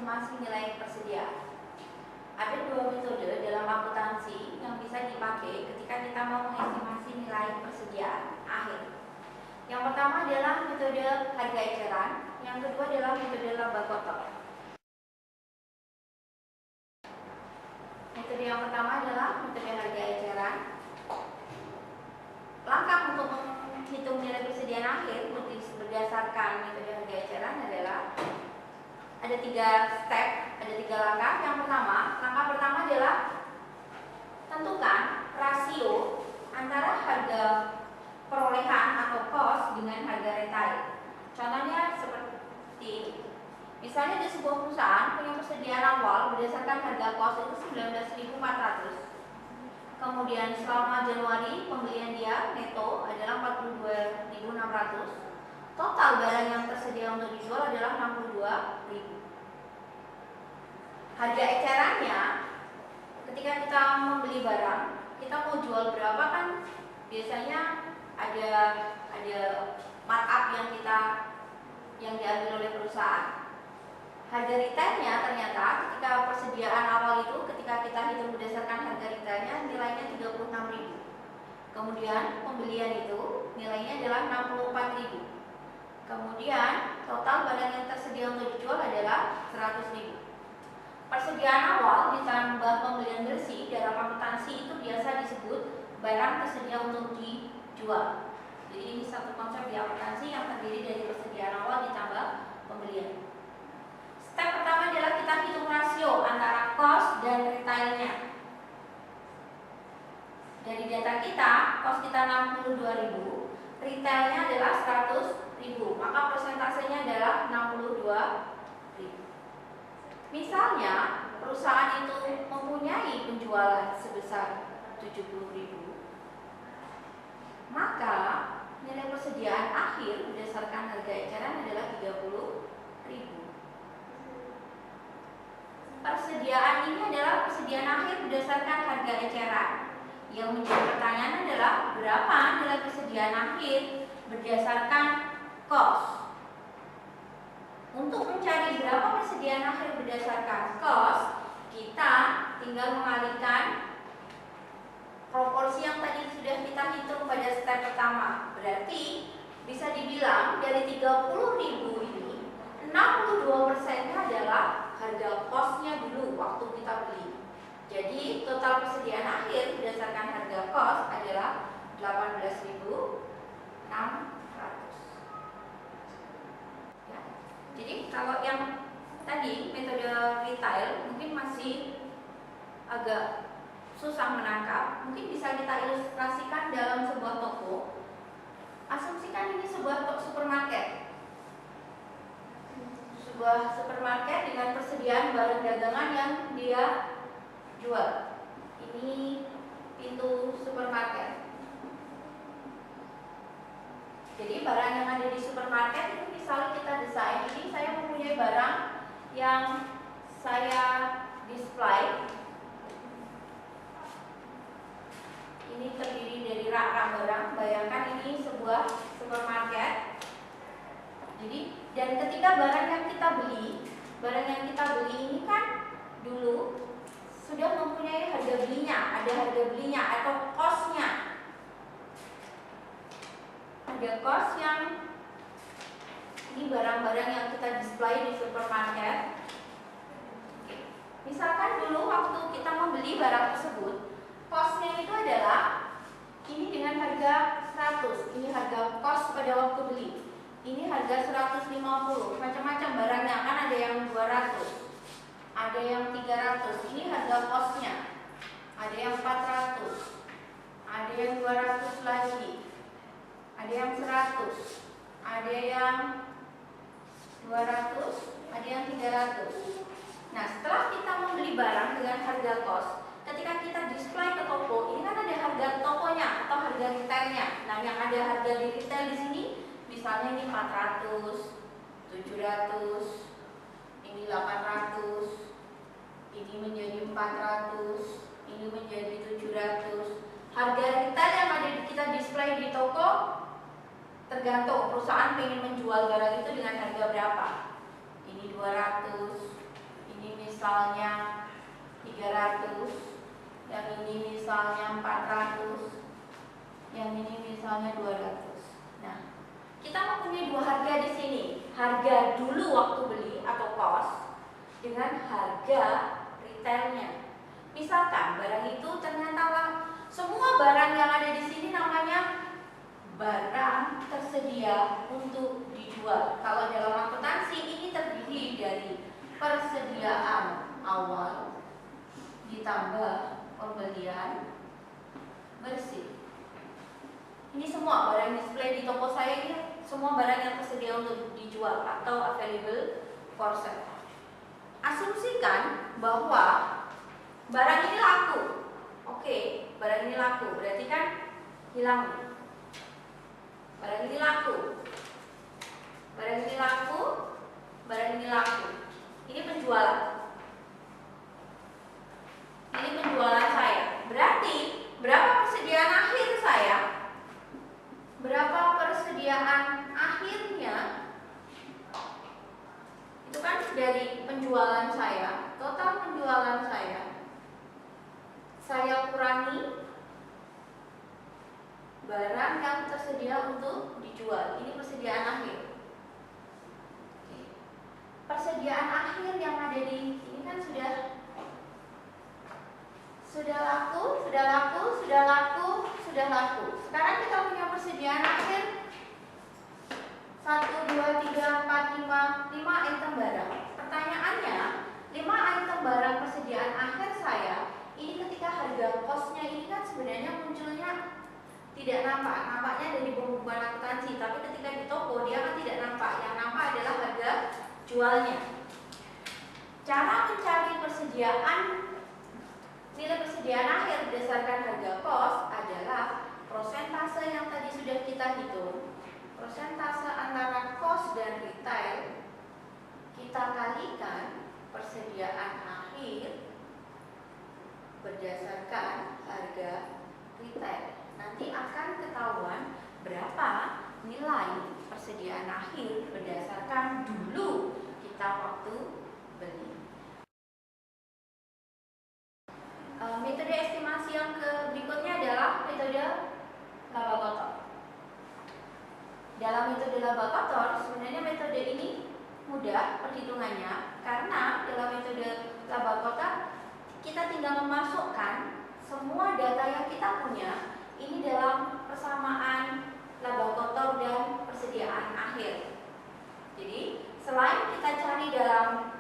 mengestimasi nilai persediaan. Ada dua metode dalam akuntansi yang bisa dipakai ketika kita mau mengestimasi nilai persediaan akhir. Yang pertama adalah metode harga eceran, yang kedua adalah metode laba kotor. Metode yang pertama adalah metode harga eceran. Langkah untuk menghitung nilai persediaan akhir berdasarkan metode harga eceran adalah ada 3 step, ada 3 langkah. Yang pertama, langkah pertama adalah tentukan rasio antara harga perolehan atau cost dengan harga retail. Contohnya seperti ini. Misalnya di sebuah perusahaan punya persediaan awal berdasarkan harga cost itu 19.400. Kemudian selama Januari pembelian dia neto adalah 42.600. Total barang yang tersedia untuk dijual adalah 62.000. Harga ecerannya ketika kita membeli barang, kita mau jual berapa kan biasanya ada markup yang diambil oleh perusahaan. Harga retailnya ternyata ketika persediaan awal itu ketika kita hitung berdasarkan harga retailnya nilainya 36.000. Kemudian pembelian itu nilainya adalah 64.000. Kemudian total barang yang tersedia untuk dijual adalah 100.000. Persediaan awal ditambah pembelian bersih dalam akuntansi itu biasa disebut barang tersedia untuk dijual. Jadi ini satu konsep di akuntansi yang terdiri dari persediaan awal ditambah pembelian. Step pertama adalah kita hitung rasio antara cost dan retailnya. Dari data kita, cost kita 62.000, retailnya adalah 100.000, maka persentasenya adalah 62.000. Misalnya, perusahaan itu mempunyai penjualan sebesar 70.000, maka nilai persediaan akhir berdasarkan harga eceran adalah 30.000. Persediaan ini adalah persediaan akhir berdasarkan harga eceran. Yang menjadi pertanyaan adalah berapa nilai persediaan akhir berdasarkan cost. Untuk mencari berapa persediaan akhir berdasarkan cost, kita tinggal mengalihkan proporsi yang tadi sudah kita hitung pada step pertama. Berarti bisa dibilang dari 30.000 ini 62%-nya adalah harga costnya dulu waktu kita beli. Jadi total persediaan akhir berdasarkan harga cost adalah 18.600. Ya. Jadi kalau yang tadi metode retail mungkin masih agak susah menangkap. Mungkin bisa kita ilustrasikan dalam sebuah toko. Asumsikan ini sebuah supermarket. Sebuah supermarket dengan persediaan barang dagangan yang dia jual. Ini pintu supermarket. Jadi barang yang ada di supermarket itu misalnya kita desain, ini saya mempunyai barang yang saya display. Ini terdiri dari rak-rak barang. Bayangkan ini sebuah supermarket. Jadi dan ketika barang yang kita beli ini kan dulu sudah mempunyai harga belinya, ada harga belinya atau cost-nya. Ada cost yang ini barang-barang yang kita display di supermarket. Misalkan dulu waktu kita membeli barang tersebut, cost-nya itu adalah ini dengan harga 100, ini harga cost pada waktu beli. Ini harga 150, macam-macam barangnya, kan ada yang 200, ada yang 300, ini harga cost-nya. Ada yang 400, ada yang 200 lagi, ada yang 100, ada yang 200, ada yang 300. Nah, setelah kita membeli barang dengan harga cost, ketika kita display ke toko, ini kan ada harga tokonya atau harga retailnya. Nah, yang ada harga di retail di sini misalnya ini 400, 700, ini 800, ini menjadi 400, ini menjadi 700. Harga retail yang ada kita display di toko tergantung perusahaan ingin menjual barang itu dengan harga berapa. Ini 200, misalnya 300, yang ini misalnya 400, yang ini misalnya 200. Nah, kita mempunyai dua harga di sini. Harga dulu waktu beli atau cost dengan harga retailnya. Misalkan barang itu ternyata semua barang yang ada di sini namanya barang tersedia untuk dijual. Kalau dalam akuntansi ini terdiri dari persediaan awal ditambah pembelian bersih. Ini semua barang display di toko saya ini semua barang yang tersedia untuk dijual atau available for sale. Asumsikan bahwa barang ini laku. Oke, barang ini laku, berarti kan hilang. Barang ini laku. Barang ini laku. Barang ini laku. Ini penjualan. Ini penjualan saya. Berarti berapa persediaan akhir saya? Berapa persediaan akhirnya? Itu kan dari penjualan saya, total penjualan saya kurangi barang yang tersedia untuk dijual. Ini persediaan akhir. Oke. Persediaan akhir yang ada di ini kan sudah laku. Sekarang kita punya persediaan akhir 1, 2, 3, 4, 5 item barang. Pertanyaannya, 5 item barang persediaan akhir saya ini ketika harga kosnya ini kan sebenarnya munculnya tidak nampak. Nampaknya dari pembukuan akuntansi, tapi ketika di toko dia kan tidak nampak. Yang nampak adalah harga jualnya. Cara mencari nilai persediaan akhir berdasarkan harga kos adalah prosentase yang tadi sudah kita hitung. Persentase antara kos dan retail kita kalikan persediaan akhir berdasarkan harga retail. Nanti akan ketahuan berapa nilai persediaan akhir berdasarkan dulu kita waktu beli. Metode estimasi yang berikutnya adalah metode laba kotor. Dalam metode laba kotor, sebenarnya metode ini mudah perhitungannya karena dalam metode laba kotor kita tinggal memasukkan semua data yang kita punya ini dalam persamaan laba kotor dan persediaan akhir. Jadi selain kita cari dalam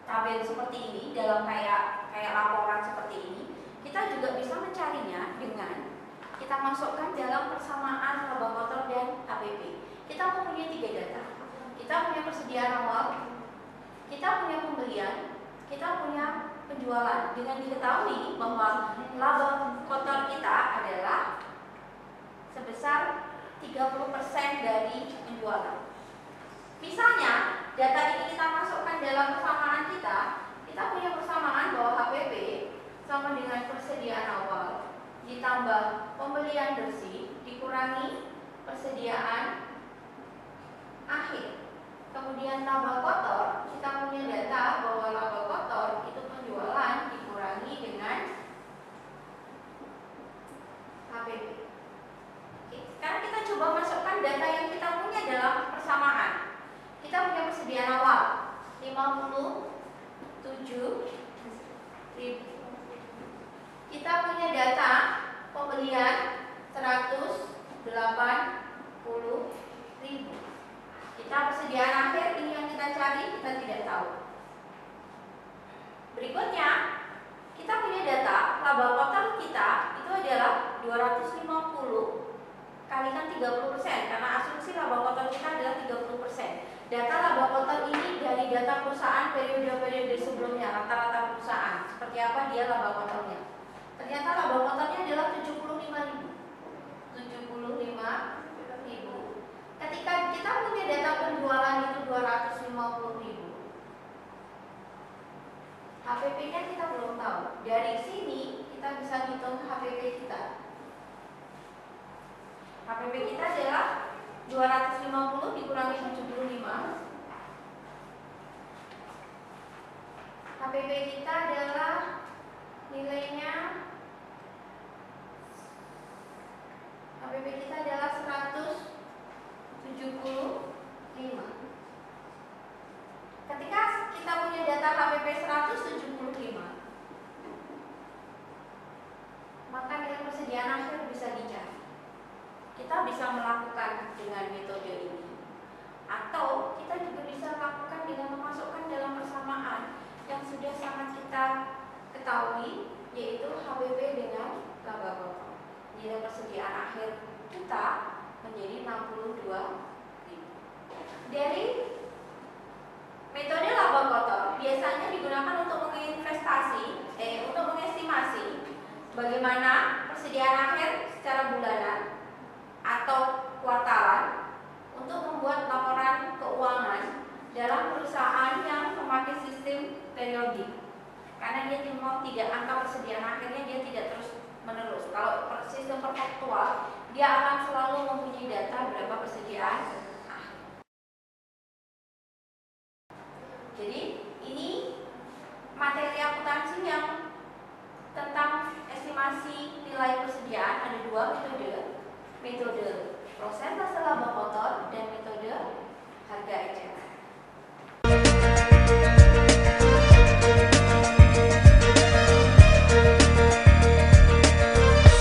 tabel seperti ini, dalam kayak laporan seperti ini, kita juga bisa mencarinya dengan kita masukkan dalam persamaan laba kotor dan HPP. Kita mempunyai 3 data. Kita punya persediaan awal, kita punya pembelian, kita punya penjualan. Dengan diketahui bahwa laba kotor kita adalah sebesar 30% dari penjualan. Misalnya, data ini kita masukkan dalam persamaan kita punya persamaan bahwa HPP sama dengan persediaan awal ditambah pembelian bersih dikurangi persediaan akhir. Kemudian laba kotor, kita punya data bahwa laba kotor itu penjualan dikurangi dengan HPP. Oke, sekarang kita coba masukkan data yang kita punya dalam persamaan. Kita punya persediaan awal 57.000. Kita punya data pembelian 180.000. Kita persediaan akhir ini yang kita cari, kita tidak tahu. Berikutnya, kita punya data laba kotor kita itu adalah 250 kalikan 30% karena asumsi laba kotor kita adalah 30%. Data laba kotor ini dari data perusahaan periode-periode sebelumnya, rata-rata perusahaan. Seperti apa dia laba kotornya? Ternyata laba kotornya adalah 75.000. 75.000. Ketika kita punya data penjualan itu 250.000. HPP-nya kita belum tahu. Dari sini kita bisa hitung HPP kita. HPP kita adalah 250 dikurangi 75 HPP kita adalah nilainya, HPP kita adalah 175. Ketika kita punya data HPP 175, maka nilai persediaan akhir bisa dicari. Kita bisa melakukan dengan metode ini, atau kita juga bisa lakukan dengan memasukkan dalam persamaan yang sudah sangat kita ketahui, yaitu HPP dengan laba kotor. Nilai persediaan akhir kita menjadi 62.000. Dari metode laba kotor biasanya digunakan untuk untuk mengestimasi bagaimana persediaan akhir secara bulanan atau kuartalan untuk membuat laporan keuangan dalam perusahaan yang memakai sistem periodik. Karena dia memang tidak, angka persediaan akhirnya dia tidak terus menerus. Kalau sistem perpaktual, dia akan selalu mempunyai data berapa persediaan akhir. Jadi ini materi akuntansi yang tentang estimasi nilai persediaan. Ada dua metode, metode prosentase laba kotor dan metode harga eceran.